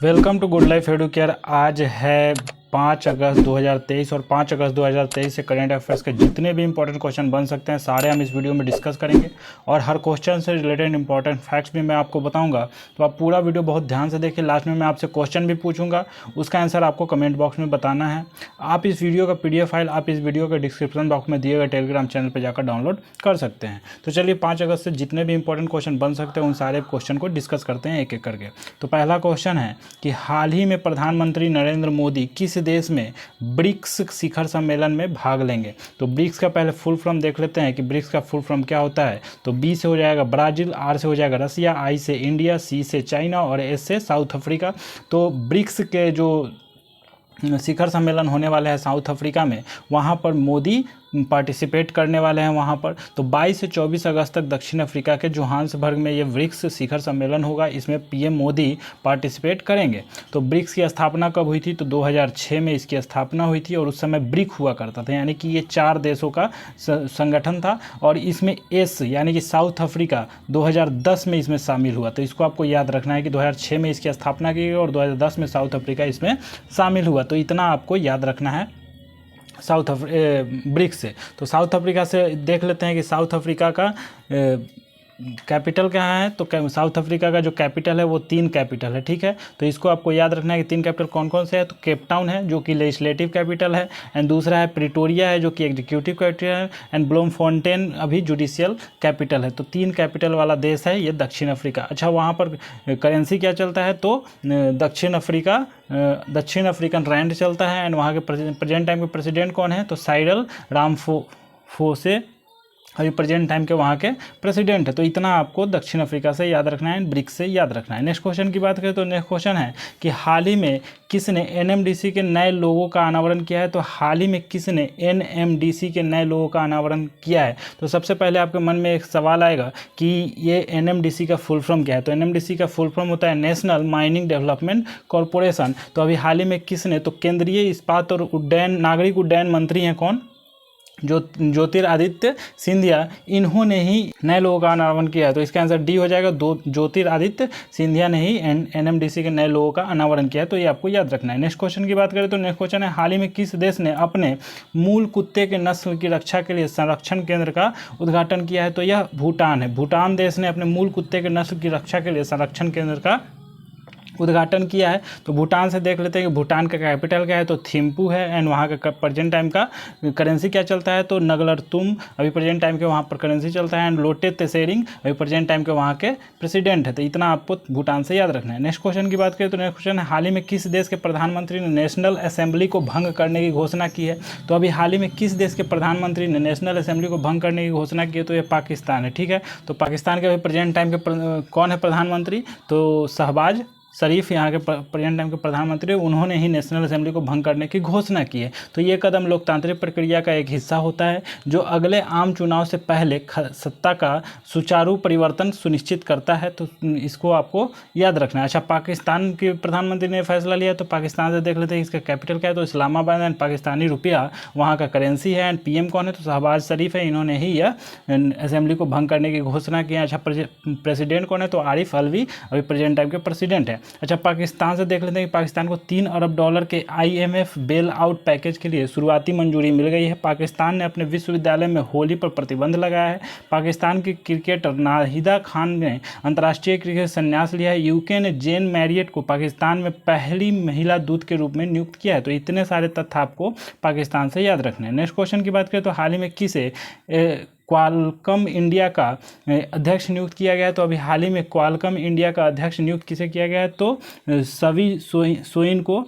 Welcome to good life edu care. आज है 5 अगस्त 2023 और 5 अगस्त 2023 से करंट अफेयर्स के जितने भी इंपॉर्टेंट क्वेश्चन बन सकते हैं सारे हम इस वीडियो में डिस्कस करेंगे और हर क्वेश्चन से रिलेटेड इंपॉर्टेंट फैक्ट्स भी मैं आपको बताऊंगा। तो आप पूरा वीडियो बहुत ध्यान से देखिए। लास्ट में मैं आपसे क्वेश्चन भी पूछूंगा, उसका आंसर आपको कमेंट बॉक्स में बताना है। आप इस वीडियो का PDF फाइल आप इस वीडियो के डिस्क्रिप्शन बॉक्स में दिए गए टेलीग्राम चैनल पर जाकर डाउनलोड कर सकते हैं। तो चलिए 5 अगस्त से जितने भी इंपॉर्टेंट क्वेश्चन बन सकते हैं उन सारे क्वेश्चन को डिस्कस करते हैं एक एक करके। तो पहला क्वेश्चन है कि हाल ही में प्रधानमंत्री नरेंद्र मोदी किस देश में ब्रिक्स शिखर सम्मेलन में भाग लेंगे। तो ब्रिक्स का पहले फुल फॉर्म देख लेते हैं कि ब्रिक्स का फुल फॉर्म क्या होता है। तो B से हो जाएगा ब्राज़ील, R से हो जाएगा रसिया, I से इंडिया, C से चाइना और S से साउथ अफ्रीका। तो ब्रिक्स के जो शिखर सम्मेलन होने वाले हैं साउथ अफ्रीका में, वहाँ पर मोदी पार्टिसिपेट करने वाले हैं वहाँ पर। तो 22 से 24 अगस्त तक दक्षिण अफ्रीका के जोहान्सबर्ग में ये ब्रिक्स शिखर सम्मेलन होगा। इसमें PM मोदी पार्टिसिपेट करेंगे। तो ब्रिक्स की स्थापना कब हुई थी? तो 2006 में इसकी स्थापना हुई थी और उस समय ब्रिक हुआ करता था, यानी कि ये 4 देशों का संगठन था। और इसमें S यानी कि साउथ अफ्रीका 2010 में इसमें शामिल हुआ। तो इसको आपको याद रखना है कि 2006 में इसकी स्थापना की गई और 2010 में साउथ अफ्रीका इसमें शामिल हुआ। तो इतना आपको याद रखना है ब्रिक्स से। तो साउथ अफ्रीका से देख लेते हैं कि साउथ अफ्रीका का कैपिटल कहाँ है। तो साउथ अफ्रीका का जो कैपिटल है वो 3 कैपिटल है, ठीक है। तो इसको आपको याद रखना है कि 3 कैपिटल कौन कौन से हैं। तो केप टाउन है जो कि लेजिस्लेटिव कैपिटल है, एंड दूसरा है प्रिटोरिया है जो कि एग्जीक्यूटिव कैपिटल है, एंड ब्लोमफोंटेन अभी जुडिशियल कैपिटल है। तो 3 कैपिटल वाला देश है ये दक्षिण अफ्रीका। अच्छा, वहाँ पर करेंसी क्या चलता है? तो दक्षिण अफ्रीकन रैंड चलता है। एंड वहाँ के प्रेजेंट टाइम के प्रेसिडेंट कौन है? तो साइरल रामाफोसा अभी प्रेजेंट टाइम के वहाँ के प्रेसिडेंट है। तो इतना आपको दक्षिण अफ्रीका से याद रखना है, ब्रिक्स से याद रखना है। नेक्स्ट क्वेश्चन की बात करें तो नेक्स्ट क्वेश्चन है कि हाल ही में किसने NMDC के नए लोगों का अनावरण किया है। तो हाल ही में किसने NMDC के नए लोगों का अनावरण किया है? तो सबसे पहले आपके मन में एक सवाल आएगा कि ये NMDC का फुल फॉर्म क्या है। तो NMDC का फुल फॉर्म होता है नेशनल माइनिंग डेवलपमेंट कॉरपोरेशन। तो अभी हाल ही में किसने? तो केंद्रीय इस्पात और नागरिक उड्डयन मंत्री हैं कौन? ज्योतिरादित्य सिंधिया। इन्होंने ही नए लोगों का अनावरण किया है। तो इसका आंसर D हो जाएगा। ज्योतिरादित्य सिंधिया ने ही NMDC के नए लोगों का अनावरण किया है। तो ये आपको याद रखना है। नेक्स्ट क्वेश्चन की बात करें तो नेक्स्ट क्वेश्चन है हाल ही में किस देश ने अपने मूल कुत्ते के नस्ल की रक्षा के लिए संरक्षण केंद्र का उद्घाटन किया है? तो यह भूटान है। भूटान देश ने अपने मूल कुत्ते के नस्ल की रक्षा के लिए संरक्षण केंद्र का उद्घाटन किया है। तो भूटान से देख लेते हैं कि भूटान का कैपिटल क्या है। तो थिम्पू है। एंड वहाँ का प्रेजेंट टाइम का करेंसी क्या चलता है? तो नगलरतुम अभी प्रेजेंट टाइम के वहाँ पर करेंसी चलता है। एंड लोटे त्सेरिंग अभी प्रेजेंट टाइम के वहाँ के प्रेसिडेंट है। तो इतना आपको भूटान से याद रखना है। नेक्स्ट क्वेश्चन की बात करें तो नेक्स्ट क्वेश्चन है हाल ही में किस देश के प्रधानमंत्री ने नेशनल असेंबली को भंग करने की घोषणा की है। तो अभी हाल ही में किस देश के प्रधानमंत्री ने नेशनल असेंबली को भंग करने की घोषणा की है? तो ये पाकिस्तान है, ठीक है। तो पाकिस्तान के अभी प्रेजेंट टाइम के कौन है प्रधानमंत्री? तो शहबाज शरीफ यहाँ के प्रेजेंट टाइम के प्रधानमंत्री, उन्होंने ही नेशनल असेंबली को भंग करने की घोषणा की है। तो ये कदम लोकतांत्रिक प्रक्रिया का एक हिस्सा होता है जो अगले आम चुनाव से पहले सत्ता का सुचारू परिवर्तन सुनिश्चित करता है। तो इसको आपको याद रखना है। अच्छा, पाकिस्तान के प्रधानमंत्री ने फैसला लिया। तो पाकिस्तान से देख लेते हैं इसका कैपिटल क्या है। तो इस्लामाबाद। एंड पाकिस्तानी रुपया वहाँ का करेंसी है। एंड PM कौन है? तो शहबाज शरीफ है। इन्होंने ही यह असेंबली को भंग करने की घोषणा की है। अच्छा, प्रेसिडेंट कौन है? तो आरिफ अलवी अभी प्रेजेंट टाइम के प्रेसिडेंट है। अच्छा, पाकिस्तान से देख लेते हैं कि पाकिस्तान को $3 अरब के IMF बेल आउट पैकेज के लिए शुरुआती मंजूरी मिल गई है। पाकिस्तान ने अपने विश्वविद्यालय में होली पर प्रतिबंध लगाया है। पाकिस्तान की क्रिकेटर नाहिदा खान ने अंतर्राष्ट्रीय क्रिकेट संन्यास लिया है। UK ने जेन मैरियट को पाकिस्तान में पहली महिला दूत के रूप में नियुक्त किया है। तो इतने सारे तथ्य आपको पाकिस्तान से याद रखने हैं। नेक्स्ट क्वेश्चन की बात करें तो हाल ही में किसे क्वालकॉम इंडिया का अध्यक्ष नियुक्त किया गया है। तो अभी हाल ही में क्वालकॉम इंडिया का अध्यक्ष नियुक्त किसे किया गया है? तो सवी सोइन को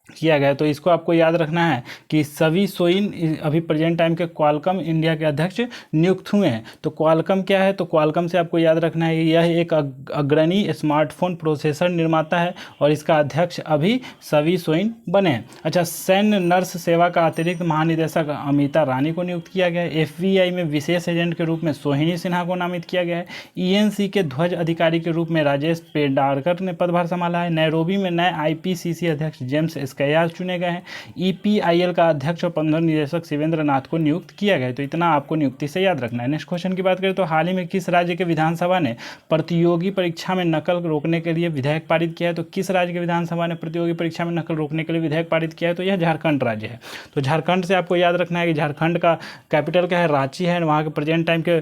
किया गया है। तो इसको आपको याद रखना है कि सवी सोइन अभी प्रेजेंट टाइम के क्वालकॉम इंडिया के अध्यक्ष नियुक्त हुए हैं। तो क्वालकॉम क्या है? तो क्वालकॉम से आपको याद रखना है यह एक अग्रणी स्मार्टफोन प्रोसेसर निर्माता है और इसका अध्यक्ष अभी सवी सोइन बने हैं। अच्छा, सैन्य नर्स सेवा का अतिरिक्त महानिदेशक अमिता रानी को नियुक्त किया गया है। FBI में विशेष एजेंट के रूप में सोहिनी सिन्हा को नामित किया गया है। ENC के ध्वज अधिकारी के रूप में राजेश पेडारकर ने पदभार संभाला है। नैरोबी में नए IPCC अध्यक्ष जेम्स कयाल चुने गए हैं। EPIL का अध्यक्ष और प्रबंधक निदेशक शिवेंद्र नाथ को नियुक्त किया गया है। तो इतना आपको नियुक्ति से याद रखना है। नेक्स्ट क्वेश्चन की बात करें तो हाल ही में किस राज्य के विधानसभा ने प्रतियोगी परीक्षा में नकल रोकने के लिए विधेयक पारित किया है? तो किस राज्य के विधानसभा ने प्रतियोगी परीक्षा में नकल रोकने के लिए विधेयक पारित किया है? तो यह झारखंड राज्य है। तो झारखंड से आपको याद रखना है कि झारखंड का कैपिटल क्या है? रांची है। वहाँ के प्रेजेंट टाइम के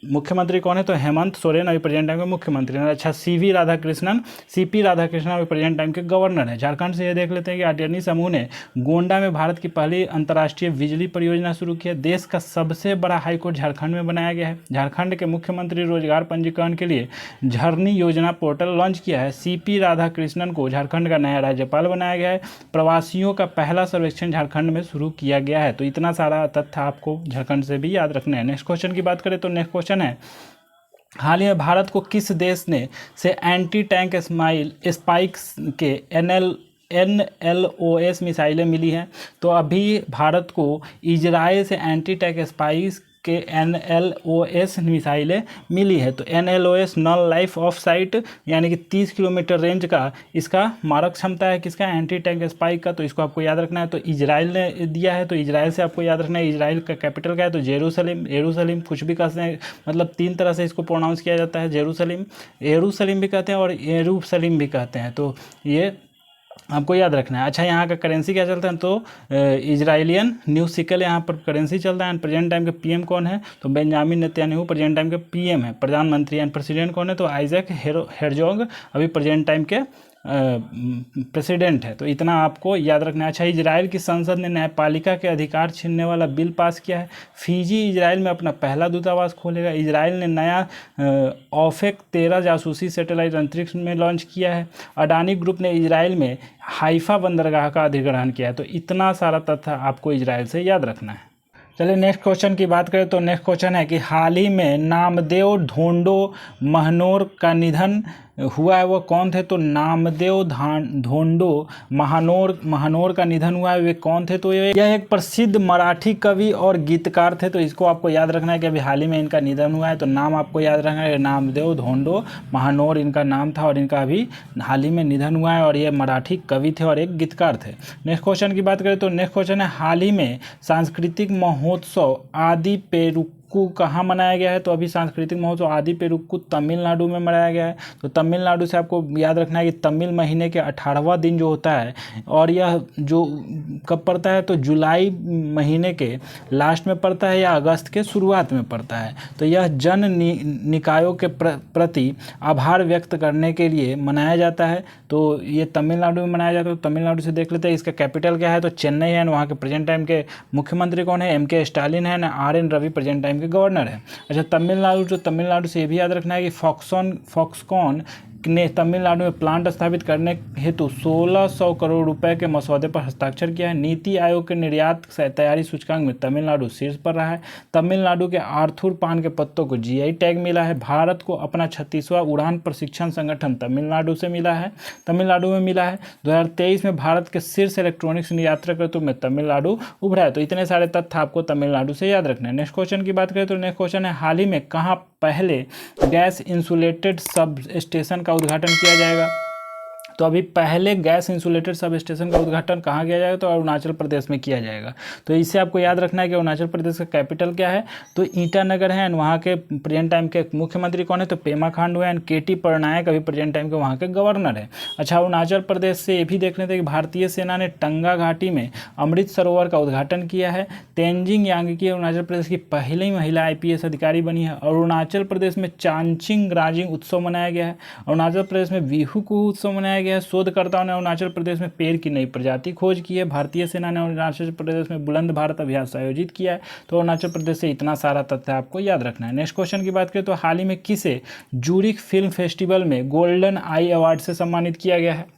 मुख्यमंत्री कौन है? तो हेमंत सोरेन अभी प्रेजेंट टाइम के मुख्यमंत्री हैं। अच्छा, CP राधाकृष्णन अभी प्रेजेंट टाइम के गवर्नर है। झारखंड से ये देख लेते हैं कि अटॉर्नी समूह ने गोंडा में भारत की पहली अंतर्राष्ट्रीय बिजली परियोजना शुरू की है। देश का सबसे बड़ा हाईकोर्ट झारखंड में बनाया गया है। झारखंड के मुख्यमंत्री रोजगार पंजीकरण के लिए झरनी योजना पोर्टल लॉन्च किया है। CP राधाकृष्णन को झारखंड का नया राज्यपाल बनाया गया है। प्रवासियों का पहला सर्वेक्षण झारखंड में शुरू किया गया है। तो इतना सारा तथ्य आपको झारखंड से भी याद रखना है। नेक्स्ट क्वेश्चन की बात करें तो नेक्स्ट क्वेश्चन है, हाल ही में भारत को किस देश ने से एंटी टैंक स्पाइक्स के NLOS मिसाइलें मिली हैं? तो अभी भारत को इजराइल से एंटी टैंक स्पाइक्स के NLOS मिसाइलें मिली है। तो NLOS non life of site यानी कि 30 किलोमीटर रेंज का इसका मारक क्षमता है किसका? एंटी टैंक स्पाइक का। तो इसको आपको याद रखना है। तो इजराइल ने दिया है, तो इजराइल से आपको याद रखना है। इजराइल का कैपिटल क्या है? तो जेरूसलम कुछ भी कहते हैं, मतलब 3 तरह से इसको प्रोनाउंस किया जाता है। जेरूसलम भी कहते हैं और यरूशलेम भी कहते हैं। तो ये आपको याद रखना है। अच्छा, यहाँ का करेंसी क्या चलता है? तो इजराइलियन न्यू सिकल यहाँ पर करेंसी चलता है। प्रेजेंट टाइम के PM कौन है? तो बेंजामिन नेतन्याहू प्रेजेंट टाइम के PM है। प्रधानमंत्री एंड प्रेसिडेंट कौन है? तो आइजैक हेरजोग अभी प्रेजेंट टाइम के प्रेसिडेंट है। तो इतना आपको याद रखना है। अच्छा, इजराइल की संसद ने न्यायपालिका के अधिकार छीनने वाला बिल पास किया है। फिजी इजराइल में अपना पहला दूतावास खोलेगा। इजराइल ने नया ऑफेक 13 जासूसी सैटेलाइट अंतरिक्ष में लॉन्च किया है। अडानी ग्रुप ने इजराइल में हाइफा बंदरगाह का अधिग्रहण किया है। तो इतना सारा तथ्य आपको इजराइल से याद रखना है। चलिए नेक्स्ट क्वेश्चन की बात करें तो नेक्स्ट क्वेश्चन है कि हाल ही में नामदेव ढोंडो महनोर का निधन हुआ है, वो कौन थे? तो नामदेव ढोंडो महानोर का निधन हुआ है, वे कौन थे? तो यह एक प्रसिद्ध मराठी कवि और गीतकार थे। तो इसको आपको याद रखना है कि अभी हाल ही में इनका निधन हुआ है। तो नाम आपको याद रखना है, नामदेव ढोंडो महानोर इनका नाम था और इनका अभी हाल ही में निधन हुआ है और ये मराठी कवि थे और एक गीतकार थे। नेक्स्ट क्वेश्चन की बात करें तो नेक्स्ट क्वेश्चन है, हाल ही में सांस्कृतिक महोत्सव आदि पेरुक्कू कहाँ मनाया गया है? तो अभी सांस्कृतिक महोत्सव आदि पेरुक्कू तमिलनाडु में मनाया गया है। तो तमिलनाडु से आपको याद रखना है कि तमिल महीने के 18वां दिन जो होता है और यह जो कब पड़ता है? तो जुलाई महीने के लास्ट में पड़ता है या अगस्त के शुरुआत में पड़ता है। तो यह जन निकायों के प्रति आभार व्यक्त करने के लिए मनाया जाता है। तो ये तमिलनाडु में मनाया जाता है। तो तमिलनाडु से देख लेते हैं, इसका कैपिटल क्या है? तो चेन्नई है। वहाँ के प्रेजेंट टाइम के मुख्यमंत्री कौन है? MK स्टालिन है ना। RN Ravi present time governor है। अच्छा, तमिलनाडु से ये भी याद रखना है कि फॉक्सकॉन ने तमिलनाडु में प्लांट स्थापित करने हेतु 1600 करोड़ रुपए के मसौदे पर हस्ताक्षर किया है। नीति आयोग के निर्यात तैयारी सूचकांक में तमिलनाडु शीर्ष पर रहा है। तमिलनाडु के आर्थूर पान के पत्तों को GI टैग मिला है। भारत को अपना 36वां उड़ान प्रशिक्षण संगठन तमिलनाडु में मिला है। 2023 में भारत के शीर्ष इलेक्ट्रॉनिक्स निर्यातकों में तमिलनाडु उभरा है। तो इतने सारे तथ्य आपको तमिलनाडु से याद रखना है। नेक्स्ट क्वेश्चन की बात करें तो नेक्स्ट क्वेश्चन है, हाल ही में कहाँ पहले गैस इंसुलेटेड सब स्टेशन का उद्घाटन किया जाएगा? तो अभी पहले गैस इंसुलेटेड सब स्टेशन का उद्घाटन कहाँ किया जाएगा? तो अरुणाचल प्रदेश में किया जाएगा। तो इससे आपको याद रखना है कि अरुणाचल प्रदेश का कैपिटल क्या है? तो ईटानगर है। एंड वहाँ के प्रेजेंट टाइम के मुख्यमंत्री कौन है? तो पेमा खांडू है। एंड KT पटनायक अभी प्रेजेंट टाइम के वहाँ के गवर्नर है। अच्छा, अरुणाचल प्रदेश से ये भी देख लेते हैं कि भारतीय सेना ने टंगा घाटी में अमृत सरोवर का उद्घाटन किया है। तेंजिंग यांगी अरुणाचल प्रदेश की पहली महिला IPS अधिकारी बनी है। अरुणाचल प्रदेश में चांचिंग राजिंग उत्सव मनाया गया है। अरुणाचल प्रदेश में बिहू कुहू उत्सव मनाया गया है। शोधकर्ताओं ने अरुणाचल प्रदेश में पेड़ की नई प्रजाति खोज की है। भारतीय सेना ने अरुणाचल प्रदेश में बुलंद भारत अभ्यास आयोजित किया है। तो अरुणाचल प्रदेश से इतना सारा तथ्य आपको याद रखना है। नेक्स्ट क्वेश्चन की बात करें तो हाल ही में किसे जूरिक फिल्म फेस्टिवल में गोल्डन आई अवार्ड से सम्मानित किया गया है?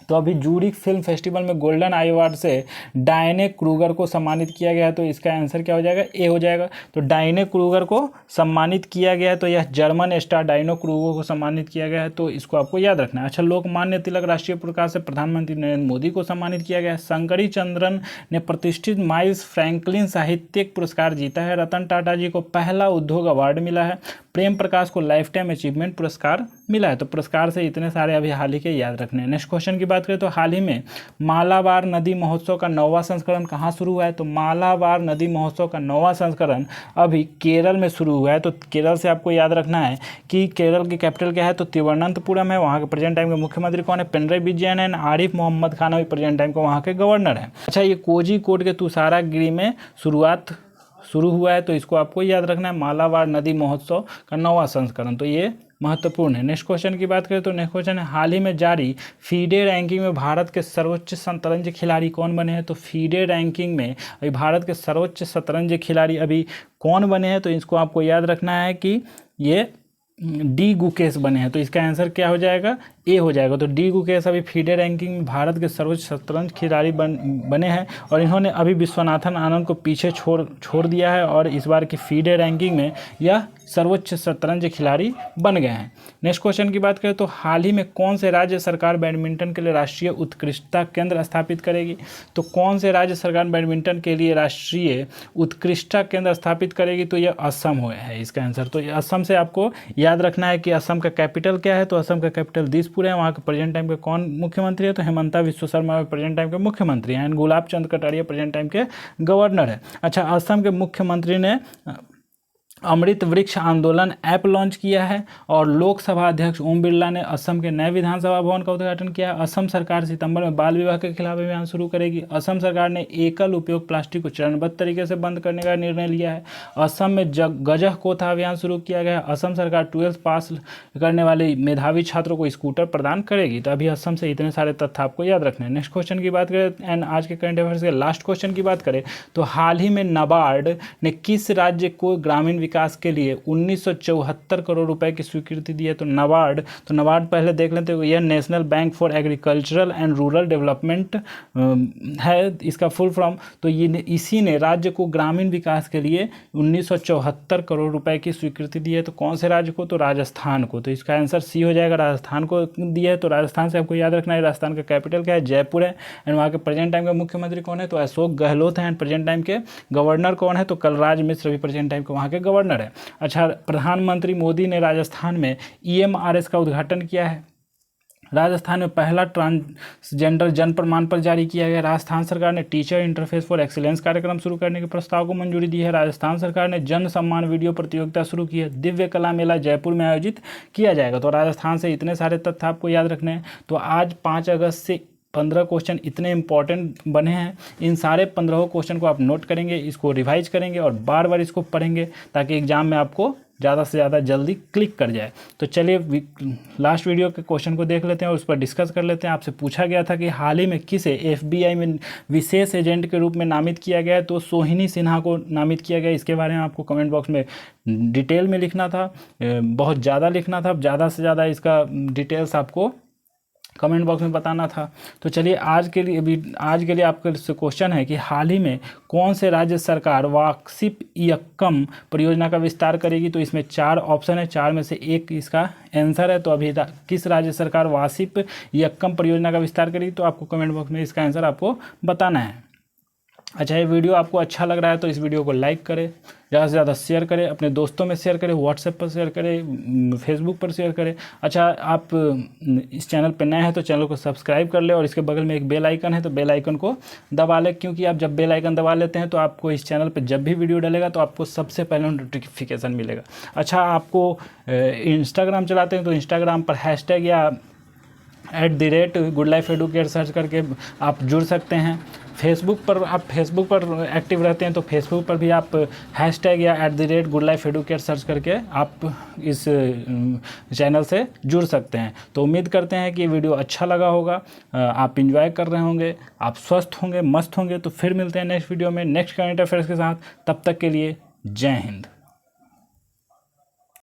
तो अभी जूरिक फिल्म फेस्टिवल में गोल्डन आई अवार्ड से डायने क्रूगर को सम्मानित किया गया है। तो इसका आंसर क्या हो जाएगा? ए हो जाएगा। तो डायने क्रूगर को सम्मानित किया गया है। तो यह जर्मन स्टार डायनो क्रूगर को सम्मानित किया गया है। तो इसको आपको याद रखना है। अच्छा, लोकमान्य तिलक राष्ट्रीय पुरस्कार से प्रधानमंत्री नरेंद्र मोदी को सम्मानित किया गया है। शंकरी चंद्रन ने प्रतिष्ठित माइल्स फ्रैंकलिन साहित्यिक पुरस्कार जीता है। रतन टाटा जी को पहला उद्योग अवार्ड मिला है। प्रेम प्रकाश को लाइफ टाइम अचीवमेंट पुरस्कार मिला है। तो पुरस्कार से इतने सारे अभी हाल ही के याद रखने हैं। नेक्स्ट क्वेश्चन की बात करें तो हाल ही में मालाबार नदी महोत्सव का 9वां संस्करण कहाँ शुरू हुआ है? तो मालाबार नदी महोत्सव का 9वां संस्करण अभी केरल में शुरू हुआ है। तो केरल से आपको याद रखना है कि केरल की कैपिटल क्या है? तो तिरुवनंतपुरम है। वहाँ के प्रेजेंट टाइम के मुख्यमंत्री कौन है? पिनराई विजयन है। आरिफ मोहम्मद खान अभी प्रेजेंट टाइम को वहाँ के गवर्नर है। अच्छा, ये कोझिकोड के तुषारागिरी में शुरू हुआ है, तो इसको आपको याद रखना है। मालाबार नदी महोत्सव का 9वां संस्करण, तो ये महत्वपूर्ण है। नेक्स्ट क्वेश्चन की बात करें तो नेक्स्ट क्वेश्चन है हाल ही में जारी फीडे रैंकिंग में भारत के सर्वोच्च शतरंज खिलाड़ी कौन बने हैं? तो फीडे रैंकिंग में अभी भारत के सर्वोच्च शतरंज खिलाड़ी अभी कौन बने हैं? तो इसको आपको याद रखना है कि ये डी गुकेश बने हैं। तो इसका आंसर क्या हो जाएगा? ए हो जाएगा। तो डी गुकेश अभी फीडे रैंकिंग में भारत के सर्वोच्च शतरंज खिलाड़ी बने हैं और इन्होंने अभी विश्वनाथन आनंद को पीछे छोड़ दिया है और इस बार की फीडे रैंकिंग में यह सर्वोच्च शतरंज खिलाड़ी बन गए हैं। नेक्स्ट क्वेश्चन की बात करें तो हाल ही में कौन से राज्य सरकार बैडमिंटन के लिए राष्ट्रीय उत्कृष्टता केंद्र स्थापित करेगी? तो कौन से राज्य सरकार बैडमिंटन के लिए राष्ट्रीय उत्कृष्टता केंद्र स्थापित करेगी? तो यह असम है इसका आंसर। तो असम से आपको याद रखना है कि असम का कैपिटल क्या है? तो असम का कैपिटल दिसपुर है। वहाँ के प्रेजेंट टाइम के कौन मुख्यमंत्री है? तो हेमंता विश्व शर्मा प्रेजेंट टाइम के मुख्यमंत्री हैं। गुलाब चंद कटारिया प्रेजेंट टाइम के गवर्नर है। अच्छा, असम के मुख्यमंत्री ने अमृत वृक्ष आंदोलन ऐप लॉन्च किया है और लोकसभा अध्यक्ष ओम बिरला ने असम के नए विधानसभा भवन का उद्घाटन किया। असम सरकार सितंबर में बाल विवाह के खिलाफ अभियान शुरू करेगी। असम सरकार ने एकल उपयोग प्लास्टिक को चरणबद्ध तरीके से बंद करने का निर्णय लिया है। असम में गजह कोथा अभियान शुरू किया गया। असम सरकार 12th पास करने वाले मेधावी छात्रों को स्कूटर प्रदान करेगी। तो अभी असम से इतने सारे तथ्य आपको याद रखने हैं। नेक्स्ट क्वेश्चन की बात करें एंड आज के करंट अफेयर्स के लास्ट क्वेश्चन की बात करें तो हाल ही में नाबार्ड ने किस राज्य को ग्रामीण विकास के लिए 1974 करोड़ रुपए की स्वीकृति दी है? तो नाबार्ड पहले देख लेते हैं। यह national bank for agricultural and rural development है इसका फुल फॉर्म। तो ये इसी ने राज्य को ग्रामीण विकास के लिए 1974 करोड़ रुपए की स्वीकृति दी है। तो कौन से राज्य को? तो राजस्थान को। तो इसका आंसर सी हो जाएगा, राजस्थान को दिया है। तो राजस्थान से आपको याद रखना है राजस्थान का कैपिटल क्या है? जयपुर है। एंड वहाँ के प्रेजेंट टाइम का मुख्यमंत्री कौन है? तो अशोक गहलोत है। एंड प्रेजेंट टाइम के गवर्नर कौन है? तो कलराज मिश्र भी प्रेजेंट टाइम के वहाँ के गवर्नर है। अच्छा, प्रधानमंत्री मोदी ने राजस्थान में EMRS का उद्घाटन किया है। राजस्थान में पहला ट्रांसजेंडर जन प्रमाण पत्र जारी किया गया। राजस्थान सरकार ने टीचर इंटरफेस फॉर एक्सीलेंस कार्यक्रम शुरू करने के प्रस्ताव को मंजूरी दी है। राजस्थान सरकार ने जन सम्मान वीडियो प्रतियोगिता शुरू की है। दिव्य कला मेला जयपुर में आयोजित किया जाएगा। तो राजस्थान से इतने सारे तथ्य आपको याद रखने हैं। तो आज 5 अगस्त से 15 क्वेश्चन इतने इंपॉर्टेंट बने हैं। इन सारे 15 क्वेश्चन को आप नोट करेंगे, इसको रिवाइज करेंगे और बार बार इसको पढ़ेंगे ताकि एग्जाम में आपको ज़्यादा से ज़्यादा जल्दी क्लिक कर जाए। तो चलिए लास्ट वीडियो के क्वेश्चन को देख लेते हैं और उस पर डिस्कस कर लेते हैं। आपसे पूछा गया था कि हाल ही में किसे FBI में विशेष एजेंट के रूप में नामित किया गया है? तो सोहिनी सिन्हा को नामित किया गया। इसके बारे में आपको कमेंट बॉक्स में डिटेल में लिखना था, बहुत ज़्यादा लिखना था। ज़्यादा से ज़्यादा इसका डिटेल्स आपको कमेंट बॉक्स में बताना था। तो चलिए आज के लिए आपके क्वेश्चन है कि हाल ही में कौन से राज्य सरकार वार्षिक यक्कम परियोजना का विस्तार करेगी? तो इसमें 4 ऑप्शन है, 4 में से एक इसका आंसर है। तो अभी किस राज्य सरकार वार्षिक यक्कम परियोजना का विस्तार करेगी? तो आपको कमेंट बॉक्स में इसका आंसर आपको बताना है। अच्छा, ये वीडियो आपको अच्छा लग रहा है तो इस वीडियो को लाइक करें, ज़्यादा से ज़्यादा शेयर करें, अपने दोस्तों में शेयर करें, व्हाट्सएप पर शेयर करें, फेसबुक पर शेयर करें। अच्छा, आप इस चैनल पर नए हैं तो चैनल को सब्सक्राइब कर ले और इसके बगल में एक बेल आइकन है तो बेल आइकन को दबा लें, क्योंकि आप जब बेल आइकन दबा लेते हैं तो आपको इस चैनल पर जब भी वीडियो डलेगा तो आपको सबसे पहले नोटिफिकेशन मिलेगा। अच्छा, आपको इंस्टाग्राम चलाते हैं तो इंस्टाग्राम पर हैशटैग या @goodlifeeducare सर्च करके आप जुड़ सकते हैं। फेसबुक पर एक्टिव रहते हैं तो फेसबुक पर भी आप हैशटैग या @goodlifeeducare सर्च करके आप इस चैनल से जुड़ सकते हैं। तो उम्मीद करते हैं कि ये वीडियो अच्छा लगा होगा, आप इंजॉय कर रहे होंगे, आप स्वस्थ होंगे, मस्त होंगे। तो फिर मिलते हैं नेक्स्ट वीडियो में नेक्स्ट करंट अफेयर्स के साथ। तब तक के लिए जय हिंद।